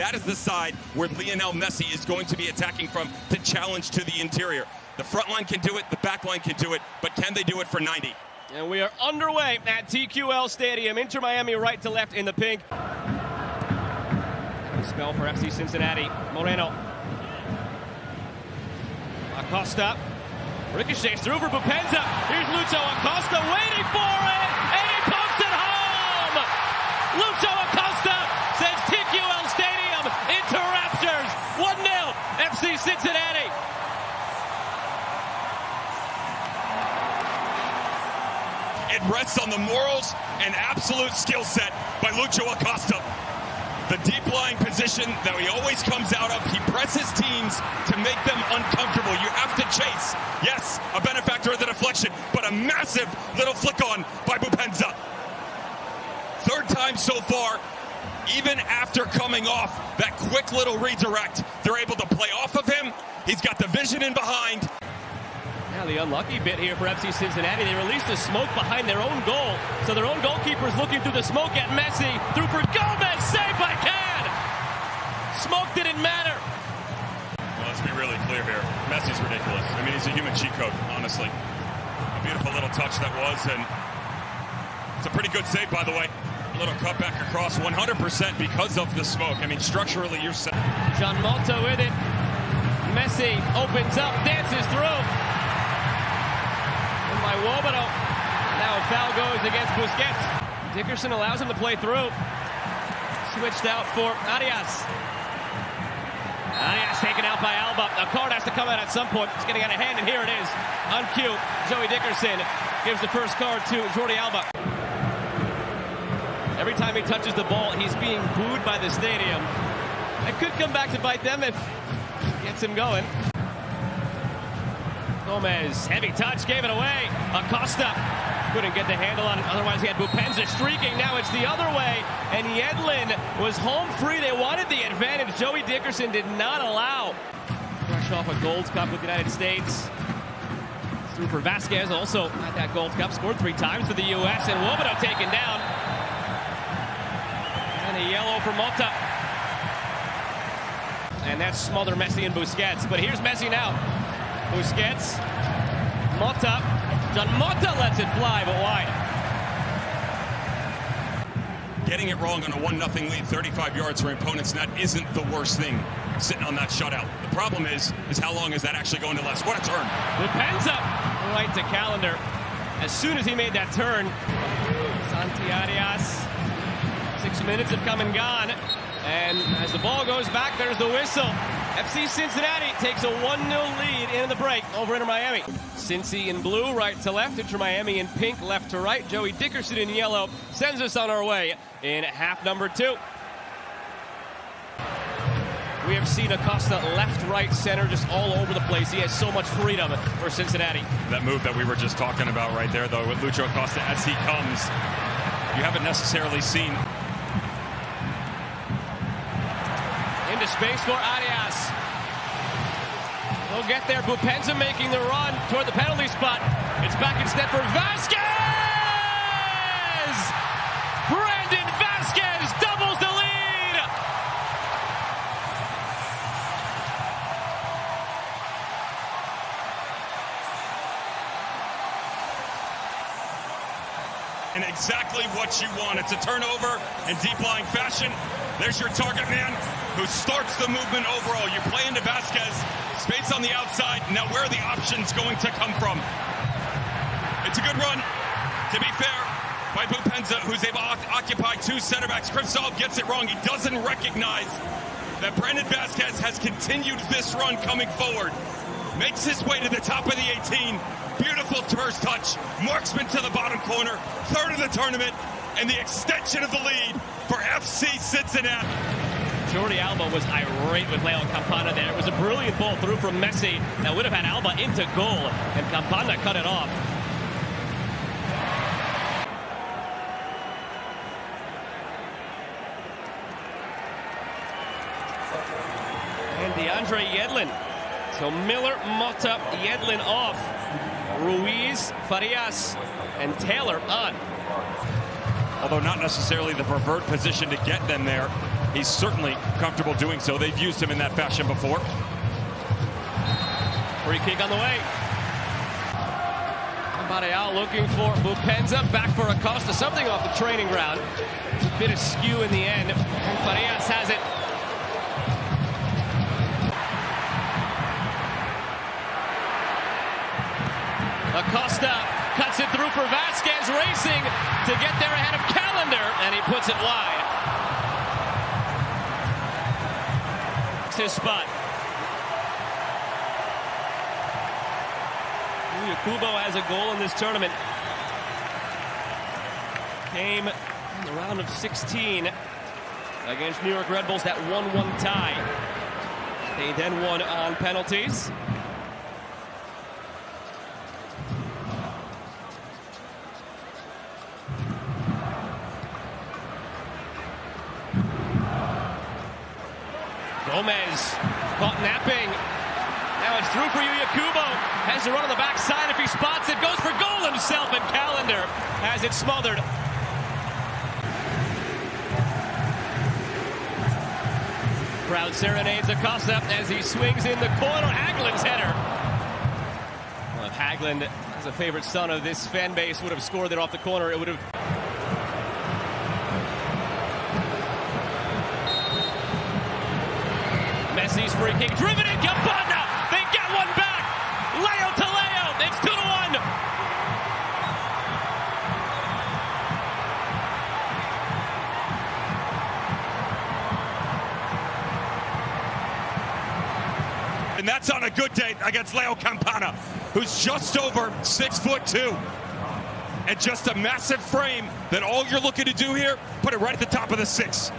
That is the side where Lionel Messi is going to be attacking from to challenge to the interior. The front line can do it, the back line can do it, but can they do it for 90? And we are underway at TQL Stadium. Inter Miami right to left in the pink. Spell for FC Cincinnati. Moreno. Acosta. Ricochets through for Bupenza. Here's Lucho Acosta waiting for it, and he pumps it home! Lucho Acosta sends TQL Stadium into raptures. 1-0 FC Cincinnati. It rests on the morals and absolute skill set by Lucho Acosta. The deep-lying position that he always comes out of, he presses teams to make them uncomfortable. You have to chase. Yes, a benefactor of the deflection, but a massive little flick-on by Bupenza. Third time so far, even after coming off that quick little redirect, they're able to play off of him. He's got the vision in behind. Now the unlucky bit here for FC Cincinnati, they released the smoke behind their own goal. So their own goalkeeper's looking through the smoke at Messi. Through for Gomez, saved by Can! Smoke didn't matter. Well, let's be really clear here. Messi's ridiculous. I mean, he's a human cheat code, honestly. A beautiful little touch that was, and it's a pretty good save, by the way. A little cut back across 100% because of the smoke. I mean, structurally, you're set. John Malta with it. Messi opens up, dances through. By Wobodo. Now a foul goes against Busquets. Dickerson allows him to play through. Switched out for Arias. Arias taken out by Alba. The card has to come out at some point. It's getting out of hand, and here it is. On cue, Joey Dickerson gives the first card to Jordi Alba. Every time he touches the ball, he's being booed by the stadium. It could come back to bite them if it gets him going. Gomez, heavy touch, gave it away. Acosta couldn't get the handle on it. Otherwise, he had Bupenza streaking. Now it's the other way. And Yedlin was home free. They wanted the advantage. Joey Dickerson did not allow. Fresh off a Gold Cup with the United States. Through for Vasquez, also at that Gold Cup. Scored 3 times for the U.S. And Wobodo taken down. And a yellow for Mota. And that's smother Messi and Busquets. But here's Messi now. Busquets, Mota, John Mota lets it fly, but wide. Getting it wrong on a 1-0 lead, 35 yards for opponent's net isn't the worst thing sitting on that shutout. The problem is how long is that actually going to last? What a turn. Bupenza right to Calendar. As soon as he made that turn, Santi Arias, 6 minutes have come and gone. And as the ball goes back, there's the whistle. FC Cincinnati takes a 1-0 lead in the break over Inter Miami. Cincy in blue, right to left. Inter Miami in pink, left to right. Joey Dickerson in yellow sends us on our way in half number 2. We have seen Acosta left, right, center, just all over the place. He has so much freedom for Cincinnati. That move that we were just talking about right there, though, with Lucho Acosta as he comes, you haven't necessarily seen. Into space for Arias. We'll get there. Bupenza making the run toward the penalty spot. It's back instead for Vasquez! Brandon Vasquez doubles the lead! And exactly what you want. It's a turnover in deep-lying fashion. There's your target man who starts the movement overall. You play into Vasquez, space on the outside. Now where are the options going to come from? It's a good run, to be fair, by Bupenza, who's able to occupy 2 center backs. Krivtsov gets it wrong. He doesn't recognize that Brandon Vasquez has continued this run coming forward. Makes his way to the top of the 18. Beautiful first touch. Marksman to the bottom corner. 3rd of the tournament. And the extension of the lead for FC Cincinnati. Jordi Alba was irate with Leon Campana there. It was a brilliant ball through from Messi that would have had Alba into goal, and Campana cut it off. And DeAndre Yedlin. So Miller, Mota, Yedlin off. Ruiz, Farias, and Taylor on. Although not necessarily the preferred position to get them there. he's certainly comfortable doing so. They've used him in that fashion before. Free kick on the way. Barreal looking for Bupenza, back for Acosta, something off the training ground. A bit of skew in the end, and Farias has it. Acosta cuts it through for Vasquez, racing to get there ahead of Calendar, and he puts it wide. It's his spot. Kubo has a goal in this tournament. Came in the round of 16 against New York Red Bulls, that 1-1 tie. They then won on penalties. Gomez caught napping. Now it's through for Kubo. Has to run on the backside. If he spots it, goes for goal himself, and Calendar has it smothered. Crowd serenades Acosta as he swings in the corner. Hagglund's header. Well, if Hagglund, as a favorite son of this fan base, would have scored it off the corner, it would have. Messi's free kick, driven in, Campana! They get one back! Leo to Leo, it's 2-1! And that's on a good day against Leo Campana, who's just over 6'2", and just a massive frame that all you're looking to do here, put it right at the top of the 6.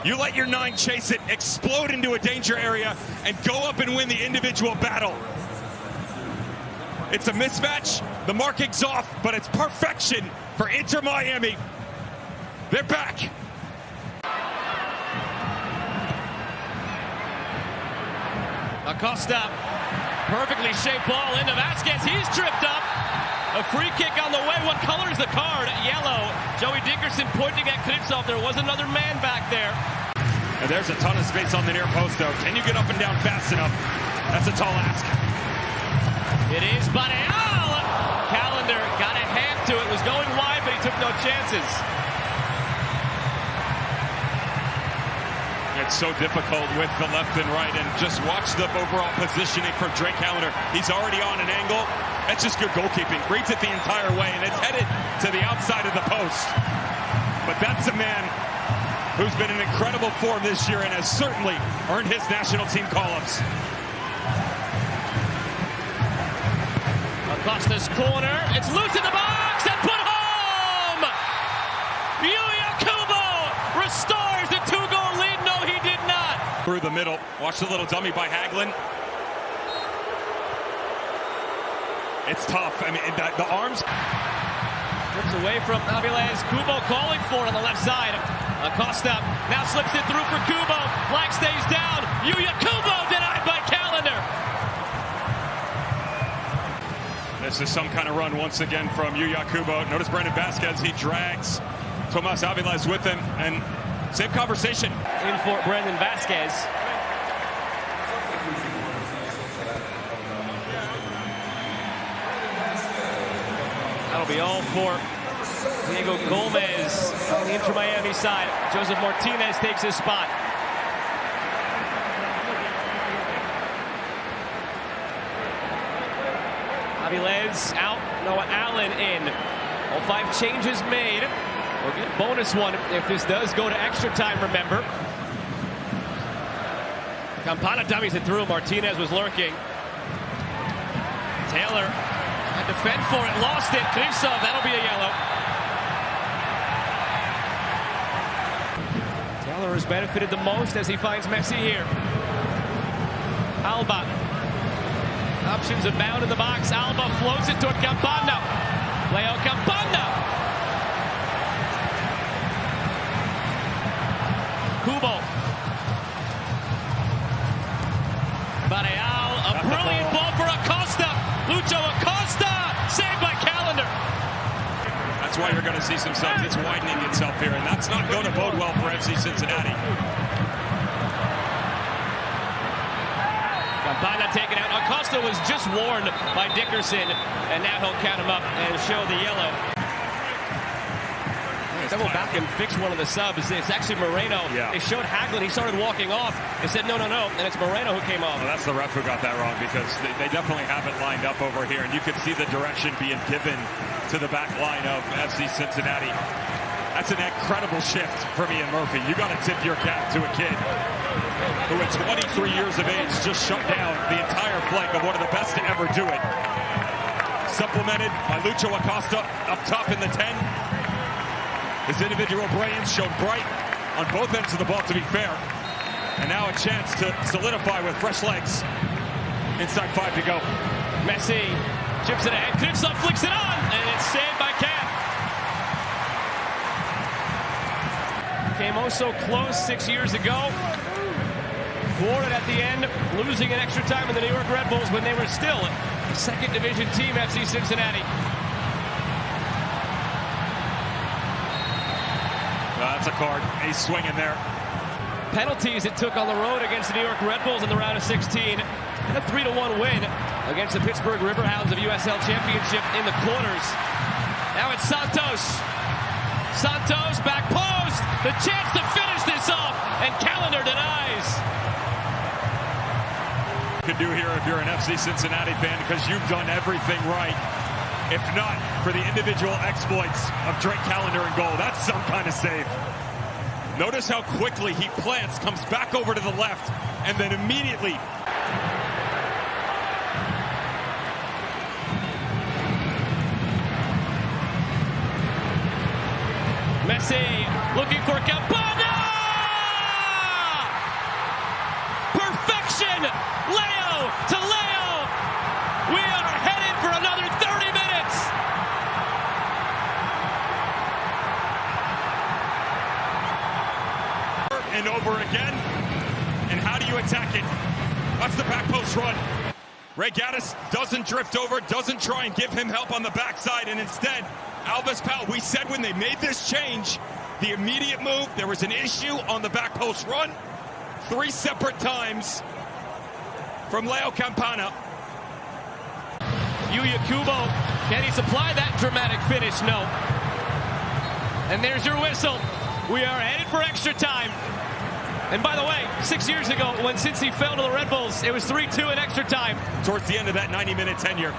You let your 9 chase it, explode into a danger area, and go up and win the individual battle. It's a mismatch, the marking's off, but it's perfection for Inter Miami. They're back. Acosta, perfectly shaped ball into Vasquez, he's tripped up. A free kick on the way. What color is the card? Yellow. Joey Dickerson pointing at Knipsov. There was another man back there. And there's a ton of space on the near post, though. Can you get up and down fast enough? That's a tall ask. It is Barreal. Calendar got a hand to it. Was going wide, but he took no chances. It's so difficult with the left and right, and just watch the overall positioning for Drake Calendar. He's already on an angle. That's just good goalkeeping. Reads it the entire way, and it's headed to the outside of the post. But that's a man who's been in incredible form this year and has certainly earned his national team call-ups. Acosta's corner. It's loose in the box and put home! Kubo restores the 2-goal lead. No, he did not. Through the middle. Watch the little dummy by Hagglund. It's tough. I mean, the arms. Flips away from Aviles. Kubo calling for it on the left side. Acosta now slips it through for Kubo. Flag stays down. Kubo denied by Calendar. This is some kind of run once again from Kubo. Notice Brandon Vasquez. He drags Tomas Aviles with him. And same conversation. In for Brandon Vasquez. That'll be all for Diego Gomez on the Inter Miami side. Joseph Martinez takes his spot. Aviles out, Noah Allen in. All 5 changes made. We'll get a bonus one if this does go to extra time, remember. Campana dummies it through. Martinez was lurking. Taylor had to fend for it, lost it. Knipsov, that'll be a yellow. Taylor has benefited the most as he finds Messi here. Alba. Options abound in the box. Alba floats it to Campana. Leo Campana. Kubo. Barreal, a brilliant ball for Acosta. Lucho Acosta, saved by Calendar. That's why you're going to see some subs. It's widening itself here, and that's not going to bode well for FC Cincinnati. Campana taken out. Acosta was just warned by Dickerson, and now he'll count him up and show the yellow. Double back and fix one of the subs. It's actually Moreno. Yeah. They showed Hagglund. He started walking off. They said, no, and it's Moreno who came off. Well, that's the ref who got that wrong, because they definitely have it lined up over here, and you can see the direction being given to the back line of FC Cincinnati. That's an incredible shift from Ian Murphy. You got to tip your cap to a kid who at 23 years of age just shut down the entire flank of one of the best to ever do it. Supplemented by Lucho Acosta up top in the 10. His individual brilliance showed bright on both ends of the ball, to be fair. And now a chance to solidify with fresh legs. Inside 5 to go. Messi chips it ahead. Knipsov flicks it on, and it's saved by Camp. Came oh so close 6 years ago. Thwarted at the end, losing in extra time in the New York Red Bulls when they were still a second division team, FC Cincinnati. That's a card. Ace swinging there. Penalties it took on the road against the New York Red Bulls in the round of 16. And a 3-1 win against the Pittsburgh Riverhounds of USL Championship in the quarters. Now it's Santos. Santos, back post. The chance to finish this off, and Callender denies. You can do here if you're an FC Cincinnati fan, because you've done everything right. If not for the individual exploits of Drake Callender in goal. That's some kind of save. Notice how quickly he plants, comes back over to the left, and then immediately. Messi looking for Campana! Perfection! Leo to Leo! We are headed for another 30 minutes! And over again. And how do you attack it? That's the back post run. Ray Gaddis doesn't drift over, doesn't try and give him help on the backside, and instead, Alves Powell, we said when they made this change, the immediate move, there was an issue on the back post run. 3 separate times from Leo Campana. Yuya Kubo, can he supply that dramatic finish? No. And there's your whistle. We are headed for extra time. And by the way, 6 years ago, when Cincy fell to the Red Bulls, it was 3-2 in extra time. Towards the end of that 90-minute tenure.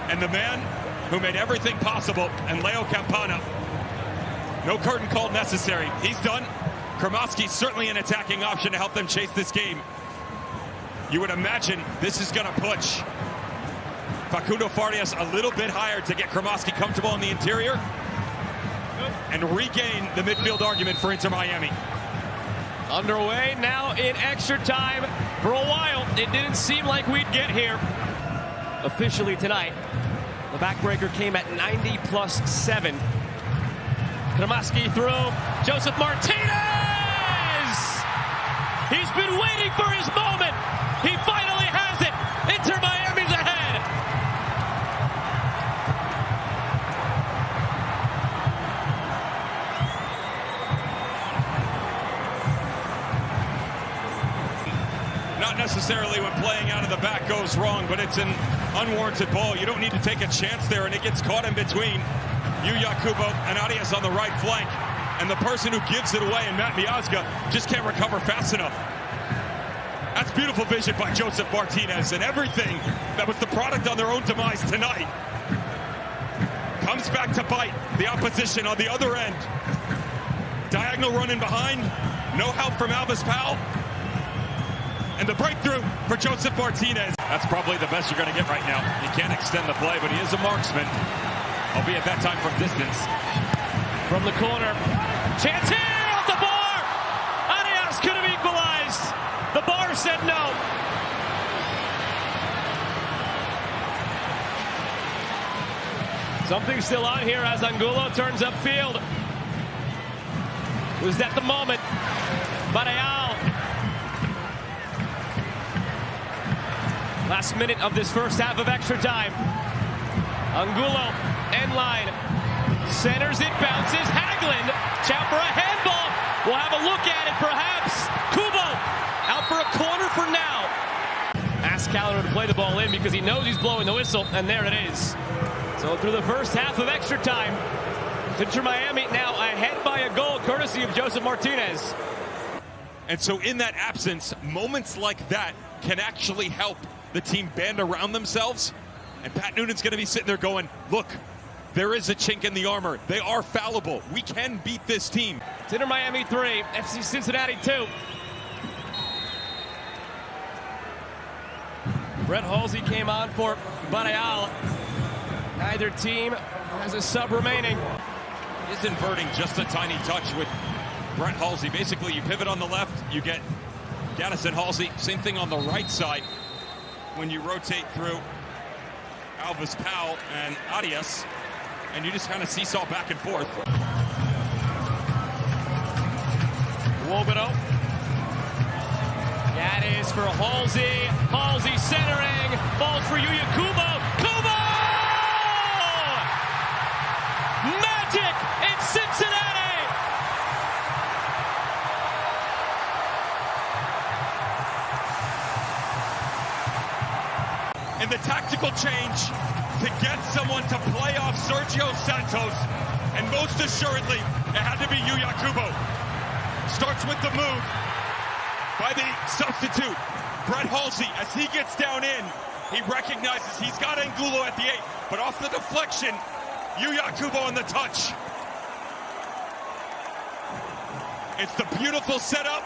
And the man who made everything possible, and Leo Campana, no curtain call necessary. He's done. Kremoski certainly an attacking option to help them chase this game. You would imagine this is going to push Facundo Farias a little bit higher to get Kremoski comfortable in the interior and regain the midfield argument for Inter Miami. Underway now in extra time. For a while, it didn't seem like we'd get here. Officially tonight, the backbreaker came at 90+7. Kremoski through. Joseph Martinez! He's been waiting for his moment. He finally has it. Inter Miami's ahead. Not necessarily when playing out of the back goes wrong, but it's an unwarranted ball. You don't need to take a chance there, and it gets caught in between Yuya Kubo and Arias on the right flank. And the person who gives it away, and Matt Miazga, just can't recover fast enough. That's beautiful vision by Joseph Martinez, and everything that was the product on their own demise tonight comes back to bite the opposition on the other end. Diagonal run in behind, no help from Alves Powell. And the breakthrough for Joseph Martinez. That's probably the best you're going to get right now. He can't extend the play, but he is a marksman, albeit that time from distance. From the corner. Chance here off the bar! Arias could have equalized. The bar said no. Something still on here as Angulo turns upfield. Was that the moment? Barreal. Last minute of this first half of extra time. Angulo, end line. Centers it, bounces. Hagglund, chow for a handball. We'll have a look at it, perhaps. Kubo, out for a corner for now. asks Callender to play the ball in because he knows he's blowing the whistle, and there it is. So through the first half of extra time, Inter Miami now ahead by a goal courtesy of Joseph Martinez. And so in that absence, moments like that can actually help the team band around themselves. And Pat Noonan's going to be sitting there going, look, there is a chink in the armor. They are fallible. We can beat this team. It's Inter Miami 3, FC Cincinnati 2. Brett Halsey came on for Barreal. Neither team has a sub remaining. Is inverting just a tiny touch with Brett Halsey. Basically, you pivot on the left, you get Gaddis and Halsey. Same thing on the right side when you rotate through Alves Powell and Arias, and you just kind of seesaw back and forth. Wobedo. Gaddis for Halsey. Halsey centering. Falls for Yuya Kubo. Kubo! Magic in Cincinnati! And the tactical change to get someone to play off Sergio Santos, and most assuredly, it had to be Yuya Kubo. Starts with the move by the substitute, Brett Halsey. As he gets down in, he recognizes he's got Angulo at the 8, but off the deflection, Yuya Kubo on the touch. It's the beautiful setup.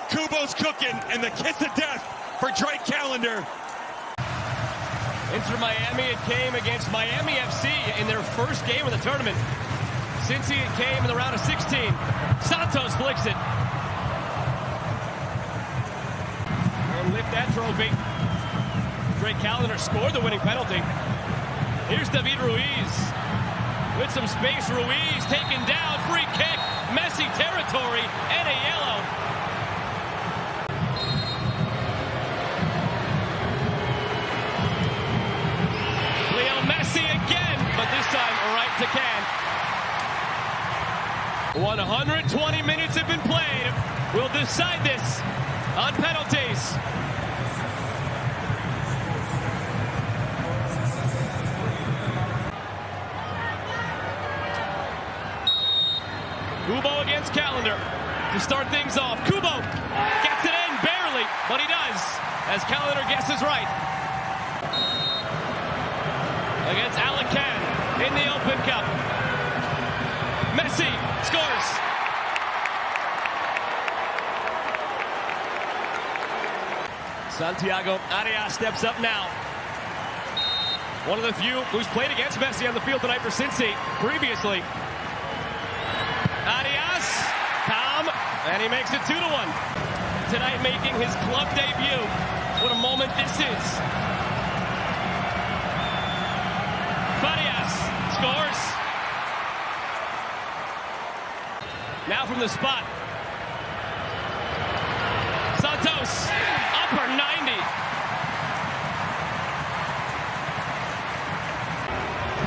Kubo's cooking, and the kiss of death for Drake Callender. Inter Miami, it came against Miami FC in their first game of the tournament. Cincy, it came in the round of 16. Santos flicks it. And lift that trophy. Drake Callender scored the winning penalty. Here's David Ruiz. With some space, Ruiz taken down, free kick, Messi territory, and a yellow. Messi again, but this time right to can. 120 minutes have been played. We'll decide this on penalties. Kubo against Callender to start things off. Kubo gets it in barely, but he does, as Callender guesses right. Against Alicante in the Open Cup. Messi scores. Santiago Arias steps up now. One of the few who's played against Messi on the field tonight for Cincy previously. Arias, calm, and he makes it 2-1. Tonight making his club debut. What a moment this is. Farias scores. Now from the spot. Santos, upper 90.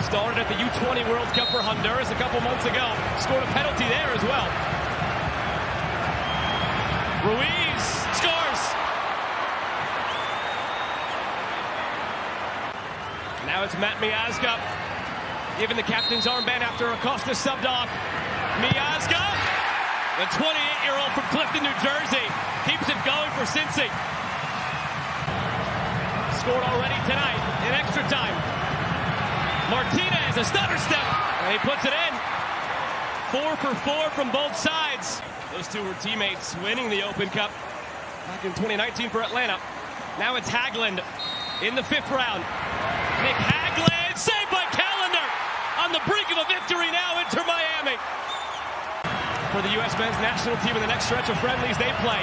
Started at the U20 World Cup for Honduras a couple months ago. Scored a penalty there as well. Ruiz scores. Now it's Matt Miazga, giving the captain's armband after Acosta subbed off. Miazga, the 28-year-old from Clifton, New Jersey, keeps it going for Cincy. Scored already tonight in extra time. Martinez, a stutter step, and he puts it in. 4 for 4 from both sides. Those two were teammates winning the Open Cup back in 2019 for Atlanta. Now it's Haaglund in the 5th round. Nick Haaglund, saved by Callender, on the brink of a victory now, Inter Miami. For the U.S. men's national team in the next stretch of friendlies they play.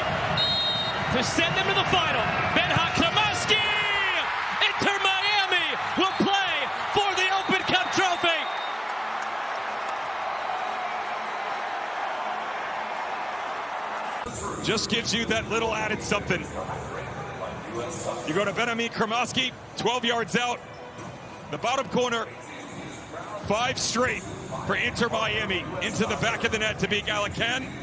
To send them to the final, Benha Kramaski! Inter Miami will play for the Open Cup trophy! Just gives you that little added something. You go to Benjamin Kramaski, 12 yards out. The bottom corner, 5 straight for Inter Miami into the back of the net to beat Alicante.